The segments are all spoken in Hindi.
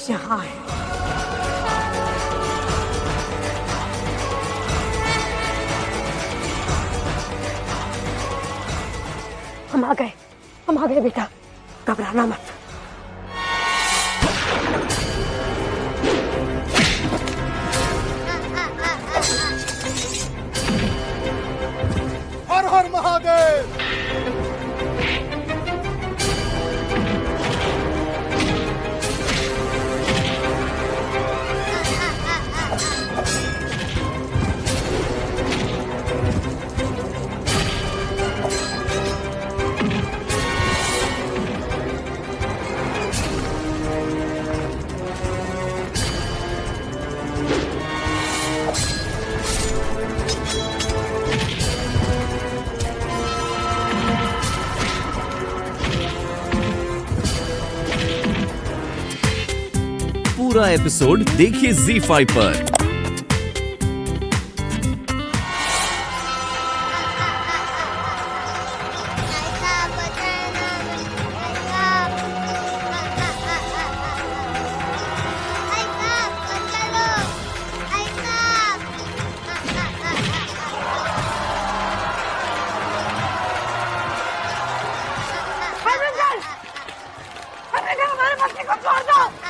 यहाँ है। हम आ गए बेटा, घबराना मत। हर हर महादेव। पूरा एपिसोड देखिए ZEE5 पर।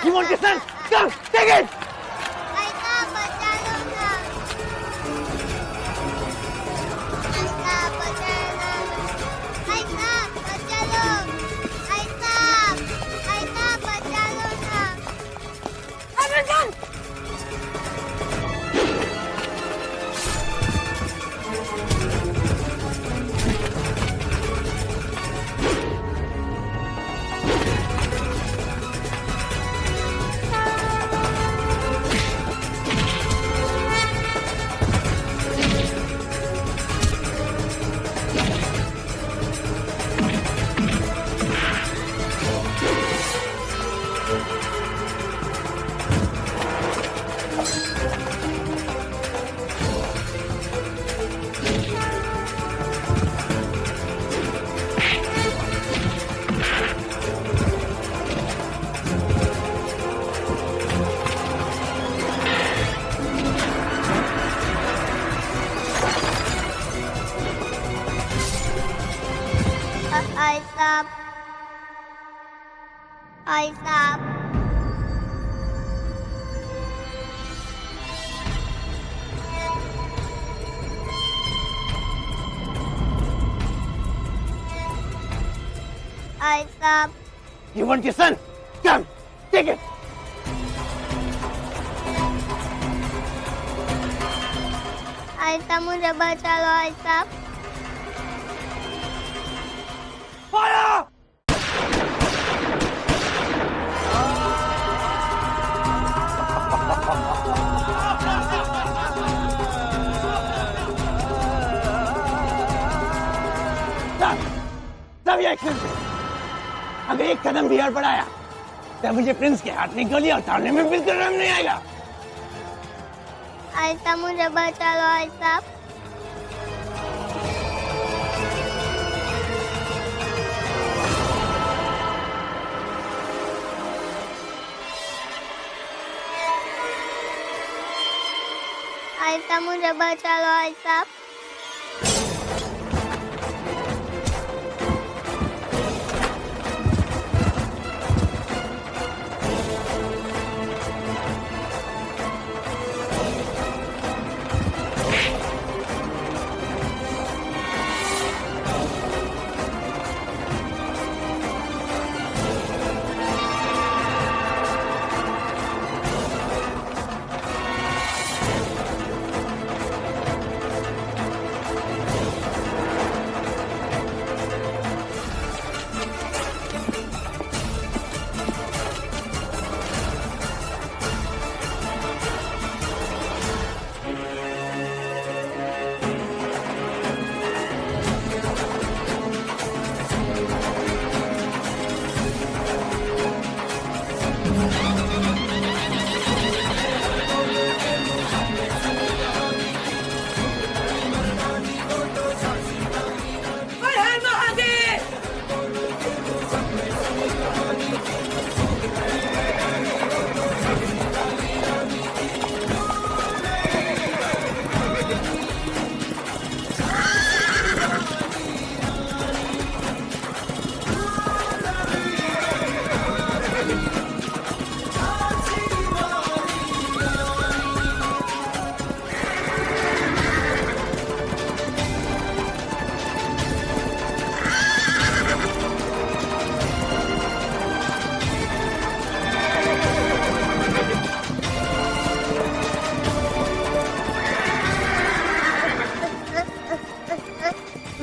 You want this son? Come, take it! भाई साहब, भाई साहब, You want your son? Come, take it. ऐसा मुझे बचा लो भाई साहब। Fire! सब एक्शन से अगर एक कदम भी और बढ़ाया तो मुझे प्रिंस के हाथ में गोलियां उतारने में बिल्कुल रम नहीं आएगा। ऐसा मुझे बचा लो भाई साहब। ऐसा मुझे बचा लो भाई साहब।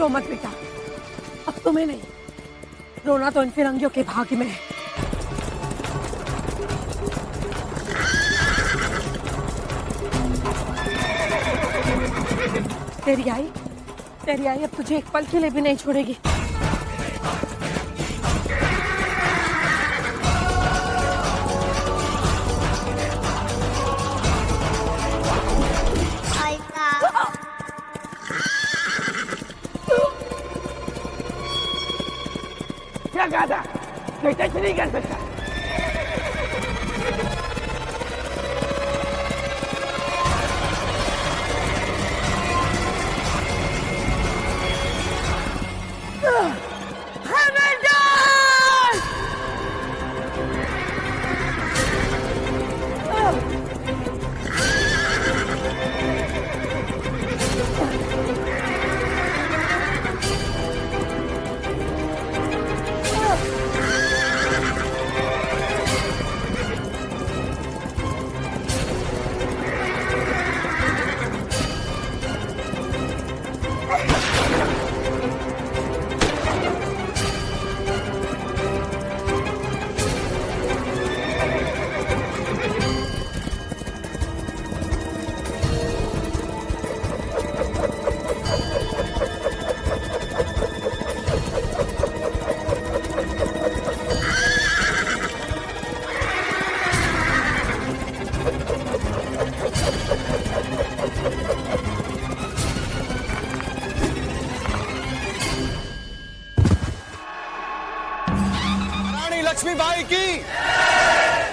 रो मत बेटा, अब तुम्हें नहीं रोना तो इन फिरंगियों के भाग्य में है। तेरी आई अब तुझे एक पल के लिए भी नहीं छोड़ेगी। क्या कहा था? कोई टच नहीं कर सकता। लक्ष्मीबाई की,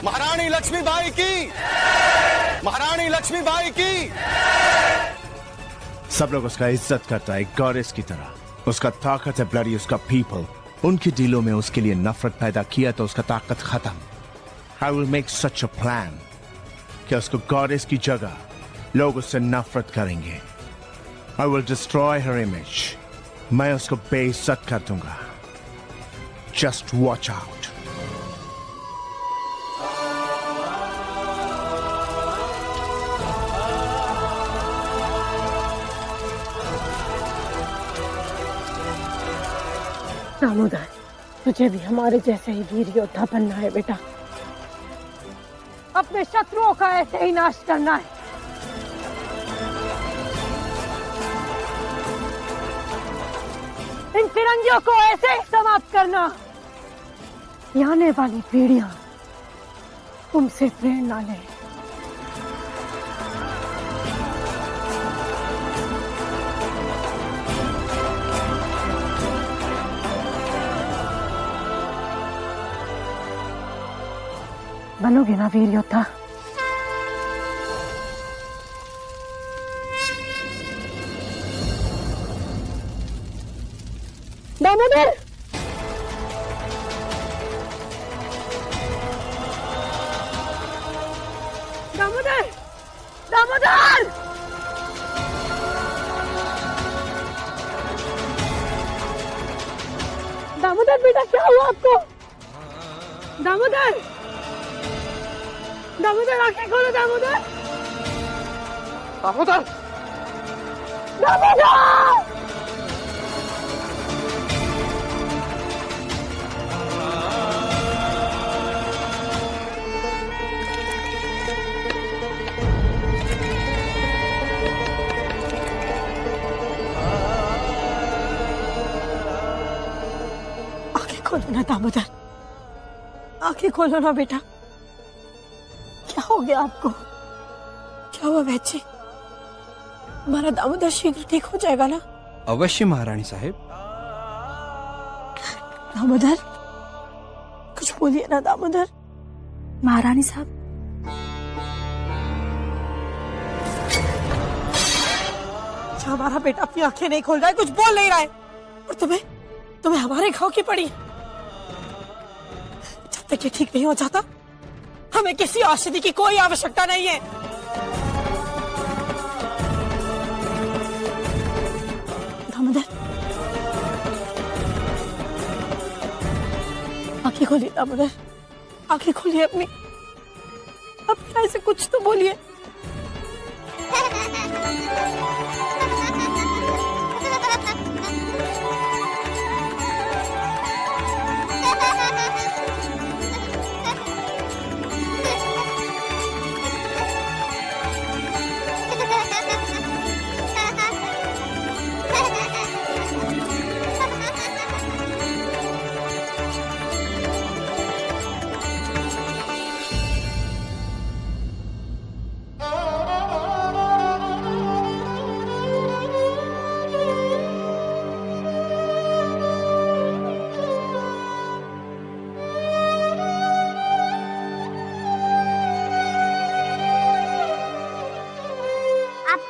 महारानी लक्ष्मीबाई की, महारानी लक्ष्मीबाई की। सब लोग उसका इज्जत करता है, गॉडेस की तरह। उसका ताकत है ब्लडी, उसका पीपल। उनके दिलों में उसके लिए नफरत पैदा किया तो उसका ताकत खत्म। I will make such a plan कि उसको गॉडेस की जगह लोग उससे नफरत करेंगे। I will destroy her image. मैं उसको बेइज्जत कर दूंगा। Just watch out. दामोदर, तुझे भी हमारे जैसे ही वीर योद्धा बनना है बेटा। अपने शत्रुओं का ऐसे ही नाश करना है। इन फिरंगियों को ऐसे ही समाप्त करना। आने वाली पीढ़ियां तुमसे प्रेरणा ले। बनोगे ना वीर योद्धा? दामोदर, दामोदर, दामोदर, दामोदर बेटा, क्या हुआ आपको? दामोदर, दामोदर आंखें खोलो। दामोदर, दामोदर, दामोदर! आंखें खोलो ना दामोदर, आंखें खोलो ना बेटा। क्या हो गया आपको? क्या हुआ वैचे? हमारा दामोदर शीघ्र ठीक हो जाएगा ना? अवश्य महारानी साहेब। दामोदर, कुछ बोलिए ना दामोदर। महारानी साहब, अच्छा, हमारा बेटा अपनी आंखें नहीं खोल रहा है, कुछ बोल नहीं रहा है, और तुम्हें हमारे घाव की पड़ी। जब तक ये ठीक नहीं हो जाता, हमें किसी औषधि की कोई आवश्यकता नहीं है। दामोदर, आंखें खोलिए दामोदर, आंखें खोलिए अपनी। ऐसे कुछ तो बोलिए।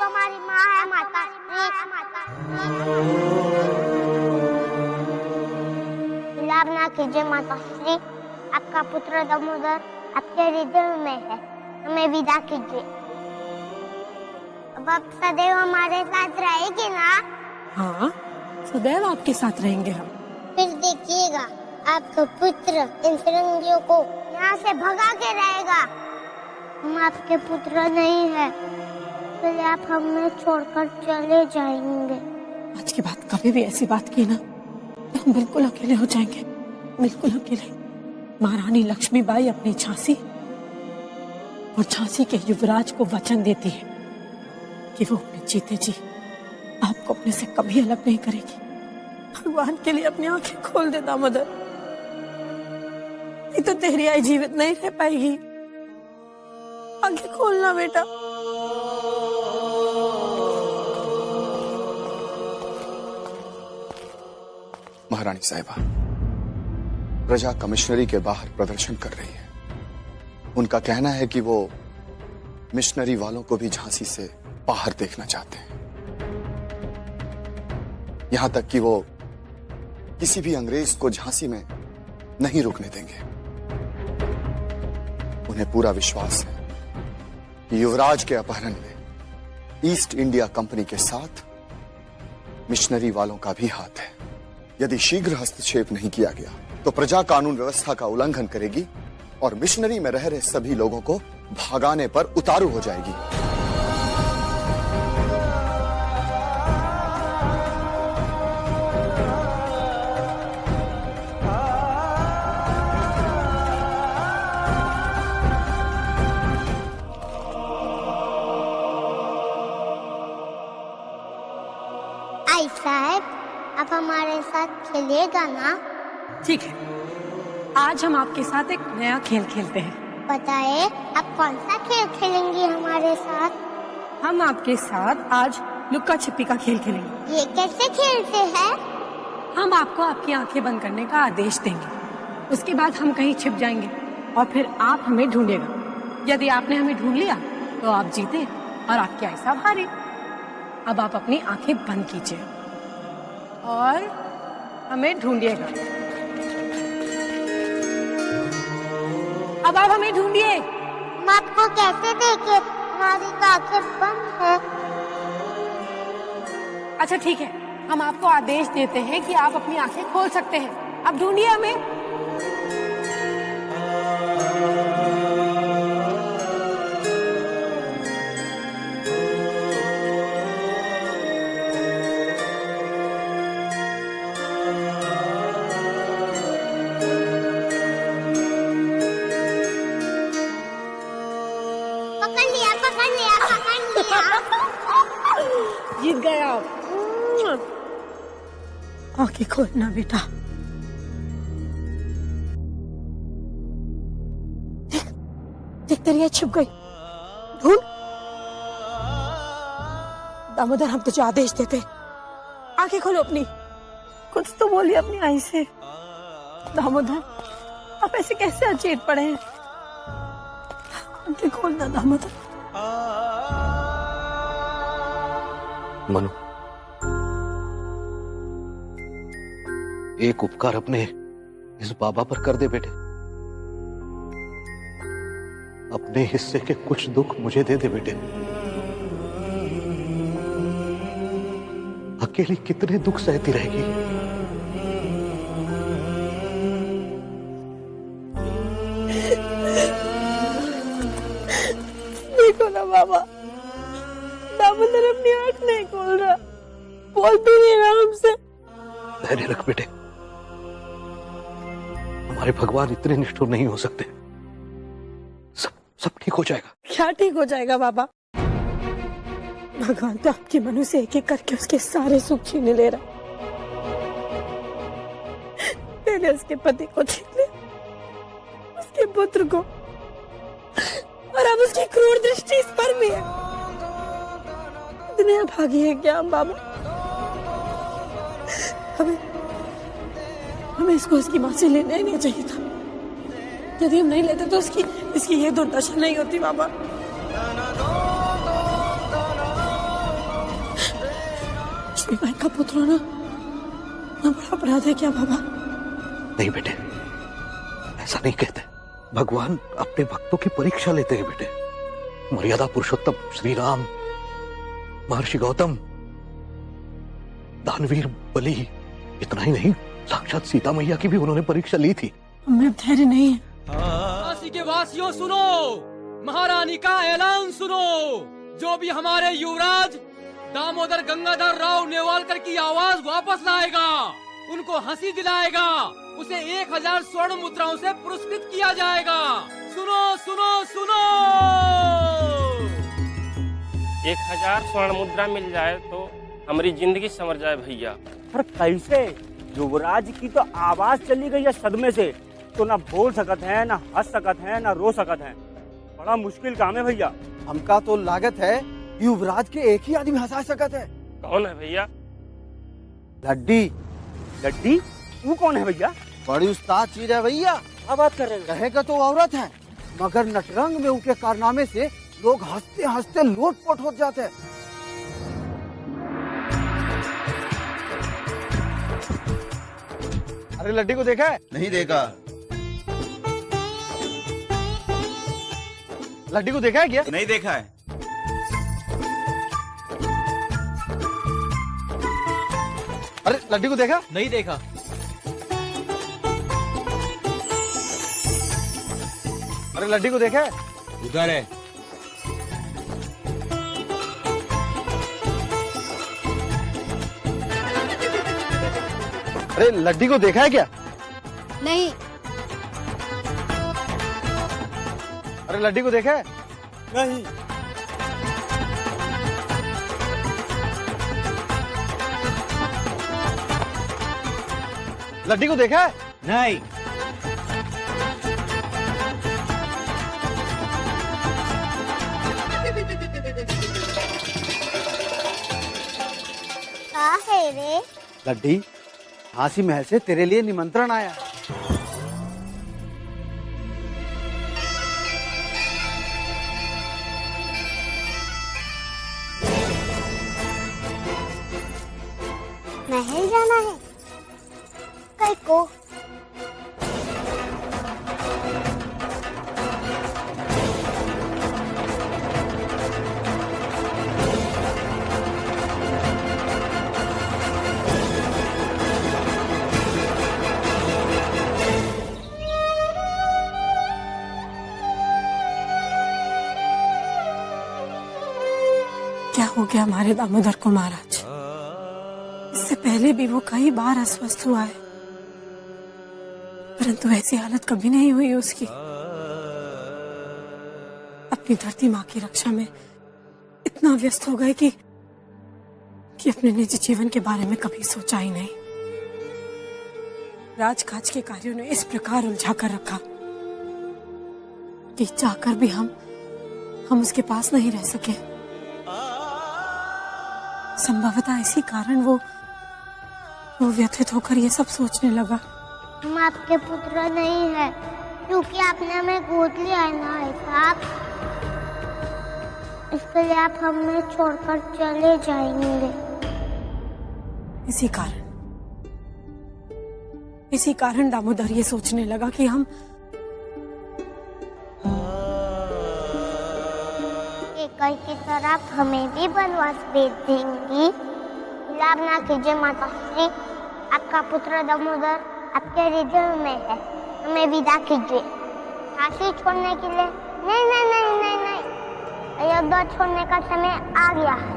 आपको हमारी माँ है माता विलाप ना कीजिए माता श्री, आपका पुत्र दामोदर आपके हृदय में है, हमें विदा कीजिए। अब आप सदैव हमारे साथ रहेगी ना? हाँ, सदैव आपके साथ रहेंगे हम। फिर देखिएगा आपका पुत्र इन फिरंगियों को यहाँ से भगा के रहेगा। हम आपके पुत्र नहीं है, इसलिए आप हमें छोड़कर चले जाएंगे। आज के बाद कभी भी ऐसी बात की ना तो हम बिल्कुल अकेले हो जाएंगे, बिल्कुल अकेले। महारानी लक्ष्मीबाई अपनी झांसी और झांसी के युवराज को वचन देती है कि वो अपने जीते जी आपको अपने से कभी अलग नहीं करेगी। भगवान के लिए अपनी आंखें खोल दे दामोदर, नहीं तो तेरी आई जीवित नहीं रह पाएगी। आंखें खोलना बेटा। महारानी साहिबा, प्रजा कमिश्नरी के बाहर प्रदर्शन कर रही है। उनका कहना है कि वो मिशनरी वालों को भी झांसी से बाहर देखना चाहते हैं। यहां तक कि वो किसी भी अंग्रेज को झांसी में नहीं रुकने देंगे। उन्हें पूरा विश्वास है कि युवराज के अपहरण में ईस्ट इंडिया कंपनी के साथ मिशनरी वालों का भी हाथ है। यदि शीघ्र हस्तक्षेप नहीं किया गया तो प्रजा कानून व्यवस्था का उल्लंघन करेगी और मिशनरी में रह रहे सभी लोगों को भागाने पर उतारू हो जाएगी। आई साहब, आप हमारे साथ खेलिएगा ना? ठीक है, आज हम आपके साथ एक नया खेल खेलते हैं। बताइए, आप कौन सा खेल खेलेंगी हमारे साथ? हम आपके साथ आज लुक्का छिपी का खेल खेलेंगे। ये कैसे खेलते हैं? हम आपको आपकी आंखें बंद करने का आदेश देंगे, उसके बाद हम कहीं छिप जाएंगे और फिर आप हमें ढूंढेगा। यदि आपने हमें ढूंढ लिया तो आप जीते और आपकी आई साहब हारे। अब आप अपनी आंखें बंद कीजिए और हमें ढूंढिएगा। अब आप हमें ढूंढिए। हम आपको कैसे देखे? हमारी आंखें बंद है। अच्छा ठीक है, हम आपको आदेश देते हैं कि आप अपनी आंखें खोल सकते हैं। अब ढूंढिए हमें। जीत गए आप। आंखें खोलना बेटा। देख तेरी छिप गई। ढूंढ। दामोदर, हम तुझे आदेश देते, आंखें खोलो अपनी। कुछ तो बोलिए अपनी आई से। दामोदर, आप ऐसे कैसे अचेत पड़े हैं? आंखें खोलना दामोदर। मनु, एक उपकार अपने इस बाबा पर कर दे बेटे। अपने हिस्से के कुछ दुख मुझे दे दे बेटे। अकेली कितने दुख सहती रहेगी। देखो ना बाबा, दामोदर अपनी आंख नहीं खोल रहा, बोल भी नहीं रहा हमसे। धैर्य रख बेटे, हमारे भगवान इतने निष्ठुर नहीं हो सकते। सब ठीक हो जाएगा। क्या ठीक हो जाएगा बाबा? भगवान तो आपके मनु से एक एक करके उसके सारे सुख छीन ले रहा। पहले उसके पति को छीन लिया, उसके पुत्र को, और अब उसकी क्रूर दृष्टि इस पर भी है। इतने अभागी है क्या हम बाबा? हमें इसको उसकी माँ से लेना ही नहीं चाहिए था। यदि हम नहीं लेते तो इसकी ये दुर्दशा नहीं होती बाबा। लक्ष्मी बाई का पुत्र होना ना बड़ा अपराध है क्या बाबा? नहीं बेटे, ऐसा नहीं कहते। भगवान अपने भक्तों की परीक्षा लेते हैं बेटे। मर्यादा पुरुषोत्तम श्री राम, महर्षि गौतम, दानवीर बलि, इतना ही नहीं, साक्षात सीता मैया की भी उन्होंने परीक्षा ली थी। हमें धैर्य नहीं है। काशी के वासियों सुनो, महारानी का ऐलान सुनो। जो भी हमारे युवराज दामोदर गंगाधर राव नेवालकर की आवाज वापस लाएगा, उनको हंसी दिलाएगा, उसे 1000 स्वर्ण मुद्राओं से पुरस्कृत किया जाएगा। सुनो सुनो सुनो। 1000 स्वर्ण मुद्रा मिल जाए तो हमारी जिंदगी संवर जाए भैया। पर कैसे? युवराज की तो आवाज चली गई है सदमे से, तो ना बोल सकत है, ना हंस सकत है, ना रो सकत है। बड़ा मुश्किल काम है भैया। हमका तो लागत है युवराज के एक ही आदमी हंसा सकत है। कौन है भैया? लड्डी। लड्डी? वो कौन है भैया? बड़ी उस्ताद चीज है भैया। क्या बात कर रहे हैं? कहेगा तो औरत है, मगर नटरंग में उनके कारनामे से लोग हंसते हंसते लोटपोट हो जाते हैं। अरे लड्डी को देखा है? नहीं देखा। लड्डी को देखा है क्या? नहीं देखा है। अरे लड्डी को देखा? नहीं देखा। अरे लड्डी को देखा है? उधर है। अरे लड्डी को देखा है क्या? नहीं। अरे लड्डी को देखा है? नहीं। लड्डी को देखा है? नहीं। क्या है रे? लड्डी, झांसी महल से तेरे लिए निमंत्रण आया। महल जाना है? कल को? क्या हो गया हमारे दामोदर को महाराज? इससे पहले भी वो कई बार अस्वस्थ हुआ है, परंतु ऐसी हालत कभी नहीं हुई उसकी। अपनी धरती माँ की रक्षा में इतना व्यस्त हो गए कि अपने निजी जीवन के बारे में कभी सोचा ही नहीं। राजकाज के कार्यों ने इस प्रकार उलझा कर रखा कि चाहकर भी हम उसके पास नहीं रह सके। संभवतः इसी कारण वो व्यथित होकर ये सब सोचने लगा। हम आपके पुत्र नहीं है, क्योंकि आपने हमें गोद लिया है ना साहब। इसके लिए आप हमें छोड़कर चले जाएंगे। इसी कारण दामोदर ये सोचने लगा कि हम कई की तरह हमें भी वनवास भेज देंगी। विलाप ना कीजिए माता श्री, आपका पुत्र दामोदर आपके हृदय में है। हमें विदा कीजिए। काशी छोड़ने के लिए नहीं नहीं नहीं नहीं नहीं, अयोध्या छोड़ने का समय आ गया है।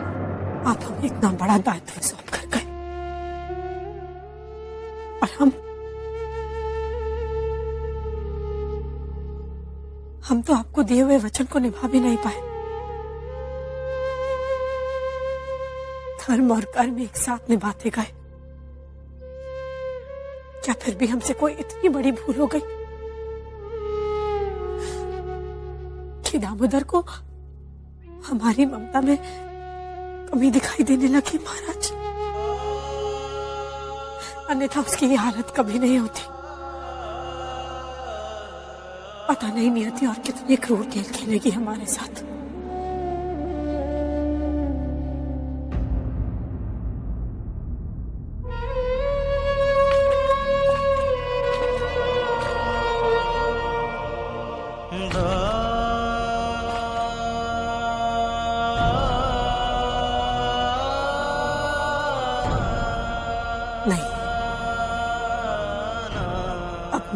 आप हमें इतना बड़ा दायित्व सौंप कर गए और हम तो आपको दिए हुए वचन को निभा भी नहीं पाए। धर्म और कर्म एक साथ निभाते गए। क्या फिर भी हमसे कोई इतनी बड़ी भूल हो गई कि दामोदर को हमारी ममता में कमी दिखाई देने लगी महाराज? अन्यथा उसकी ये हालत कभी नहीं होती। पता नहीं नियति और कितने क्रूर खेल खेलेगी हमारे साथ।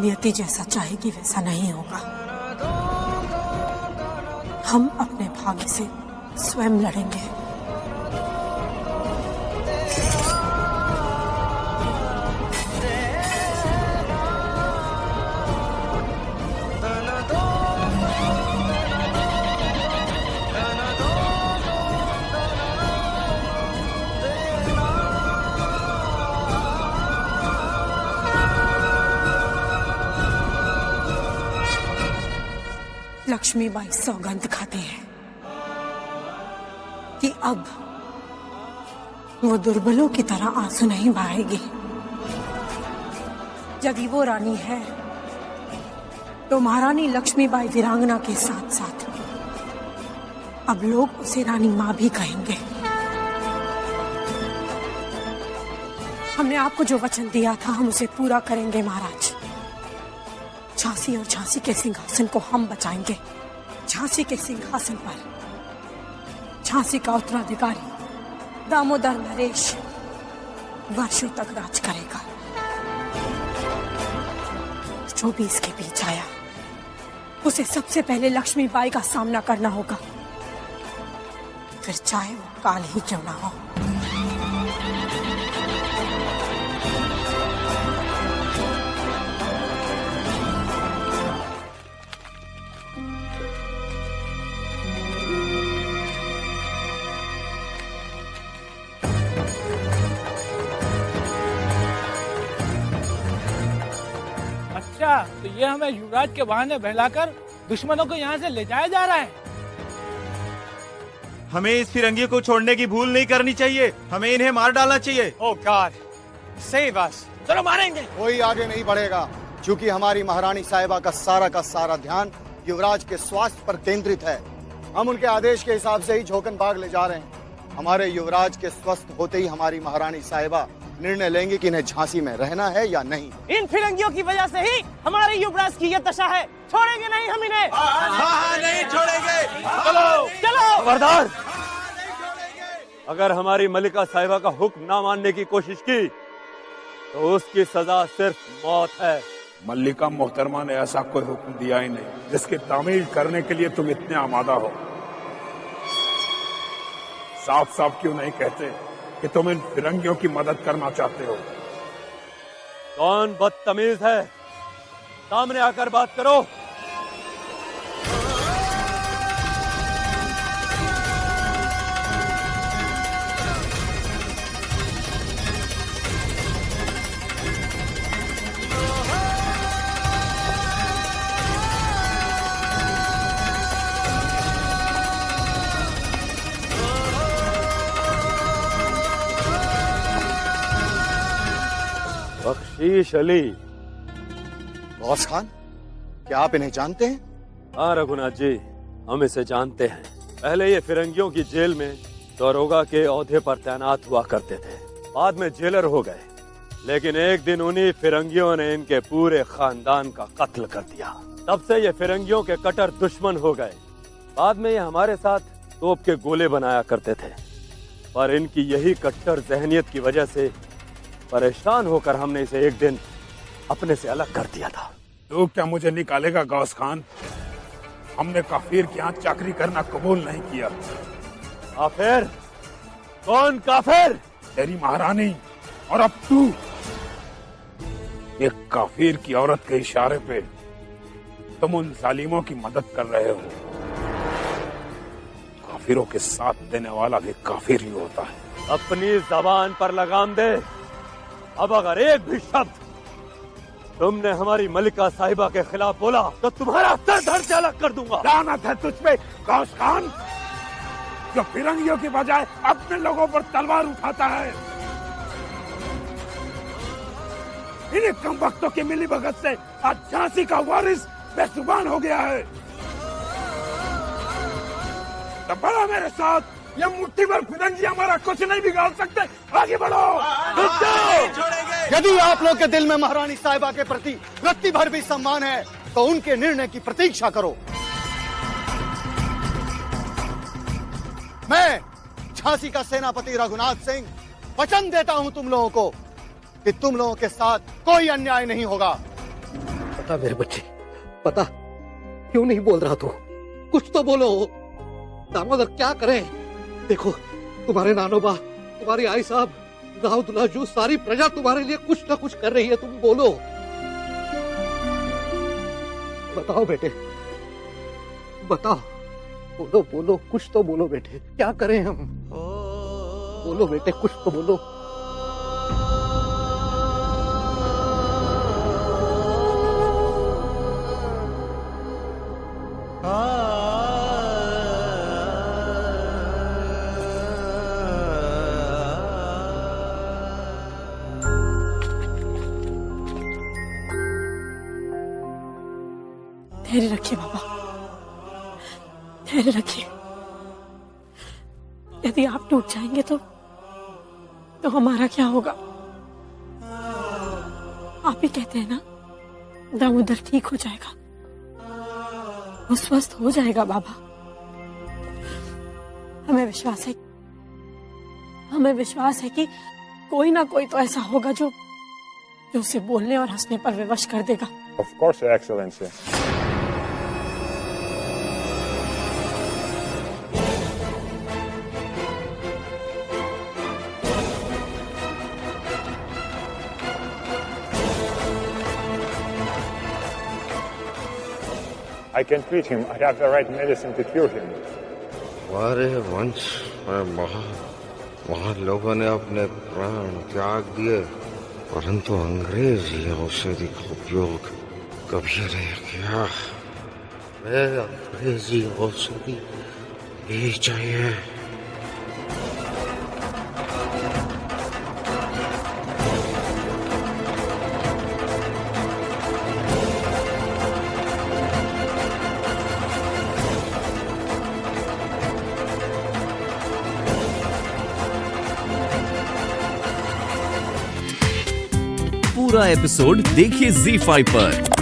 नियति जैसा चाहेगी वैसा नहीं होगा। हम अपने भाग्य से स्वयं लड़ेंगे। लक्ष्मीबाई सौगंध खाती है कि अब वो दुर्बलों की तरह आंसू नहीं बहाएगी। यदि वो रानी है तो महारानी लक्ष्मीबाई वीरांगना के साथ साथ अब लोग उसे रानी मां भी कहेंगे। हमने आपको जो वचन दिया था हम उसे पूरा करेंगे महाराज। झांसी और झांसी के सिंहासन को हम बचाएंगे। झांसी के सिंहासन पर झांसी का उत्तराधिकारी दामोदर नरेश वर्षों तक राज करेगा। जो भी इसके बीच आया उसे सबसे पहले लक्ष्मीबाई का सामना करना होगा, फिर चाहे वो काल ही क्यों ना हो। तो ये हमें युवराज के बहाने बहलाकर दुश्मनों को यहाँ से ले जाया जा रहा है। हमें इस फिरंगी को छोड़ने की भूल नहीं करनी चाहिए। हमें इन्हें मार डालना चाहिए। ओह गॉड, सेव अस। चलो मारेंगे। कोई आगे नहीं बढ़ेगा क्योंकि हमारी महारानी साहिबा का सारा ध्यान युवराज के स्वास्थ्य पर केंद्रित है। हम उनके आदेश के हिसाब से ही झोकन बाग ले जा रहे हैं। हमारे युवराज के स्वस्थ होते ही हमारी महारानी साहिबा निर्णय लेंगे कि इन्हें झांसी में रहना है या नहीं। इन फिरंगियों की वजह से ही हमारे युवराज की ये दशा है। छोड़ेंगे नहीं हम इन्हें। नहीं छोड़ेंगे। चलो खबरदार, अगर हमारी मलिका साहिबा का हुक्म ना मानने की कोशिश की तो उसकी सजा सिर्फ मौत है। मल्लिका मोहतरमा ने ऐसा कोई हुक्म दिया ही नहीं जिसकी तामील करने के लिए तुम इतने आमादा हो। साफ साफ क्यों नहीं कहते कि तुम इन फिरंगियों की मदद करना चाहते हो? कौन बदतमीज है? सामने आकर बात करो। बख्शीश अली। बॉस खान, क्या आप इन्हें जानते हैं? हाँ रघुनाथ जी, हम इसे जानते हैं। पहले ये फिरंगियों की जेल में दरोगा के ओहदे पर तैनात हुआ करते थे, बाद में जेलर हो गए। लेकिन एक दिन उन्हीं फिरंगियों ने इनके पूरे खानदान का कत्ल कर दिया। तब से ये फिरंगियों के कट्टर दुश्मन हो गए। बाद में ये हमारे साथ तोप के गोले बनाया करते थे, पर इनकी यही कट्टर जहनियत की वजह से परेशान होकर हमने इसे एक दिन अपने से अलग कर दिया था। तो क्या मुझे निकालेगा गौस खान? हमने काफिर के यहाँ चाकरी करना कबूल नहीं किया। काफिर? कौन काफिर? तेरी महारानी और अब तू। एक काफिर की औरत के इशारे पे तुम उन जालिमों की मदद कर रहे हो। काफिरों के साथ देने वाला भी काफिर ही होता है। अपनी जबान पर लगाम दे। अब अगर एक भी शब्द तुमने हमारी मलिका साहिबा के खिलाफ बोला तो तुम्हारा सर धड़ से अलग कर दूंगा। लानत है तुझ पे गौस खान, जो फिरंगियों की बजाय अपने लोगों पर तलवार उठाता है। इन्हीं कमबख्तों की मिली भगत से आज झांसी का वारिस बेजुबान हो गया है। तो बढ़ो मेरे साथ, ये मुट्ठी भर फिरंगी हमारा कुछ नहीं बिगाड़ सकते। आगे बढ़ो। यदि आप लोग के दिल में महारानी साहिबा के प्रति रत्ती भर भी सम्मान है तो उनके निर्णय की प्रतीक्षा करो। मैं झांसी का सेनापति रघुनाथ सिंह वचन देता हूं तुम लोगों को कि तुम लोगों के साथ कोई अन्याय नहीं होगा। बता मेरे बच्चे, बता क्यों नहीं बोल रहा तू? कुछ तो बोलो दामोदर, क्या करें? देखो तुम्हारे नानोबा, तुम्हारी आई साहब, गाँव दुलाजू, सारी प्रजा तुम्हारे लिए कुछ ना कुछ कर रही है, तुम बोलो। बताओ बेटे, बताओ, बोलो बोलो, कुछ तो बोलो बेटे, क्या करें हम? बोलो बेटे, कुछ तो बोलो। धैर्य रखिए बाबा, धैर्य रखिए। यदि आप टूट जाएंगे तो हमारा क्या होगा? आप ही कहते हैं ना, दामोदर ठीक हो जाएगा, वो स्वस्थ हो जाएगा बाबा। हमें विश्वास है कि कोई ना कोई तो ऐसा होगा जो उसे बोलने और हंसने पर विवश कर देगा। Of course, Your Excellency. I can treat him. I have the right medicine to cure him. हमारे वंश में वहाँ लोगों ने अपने प्राण त्याग दिए, परंतु अंग्रेजी औषधि का उपयोग कभी नहीं किया। वे अंग्रेजी औषधि भी चाहिए। पूरा एपिसोड देखिए ZEE5 पर।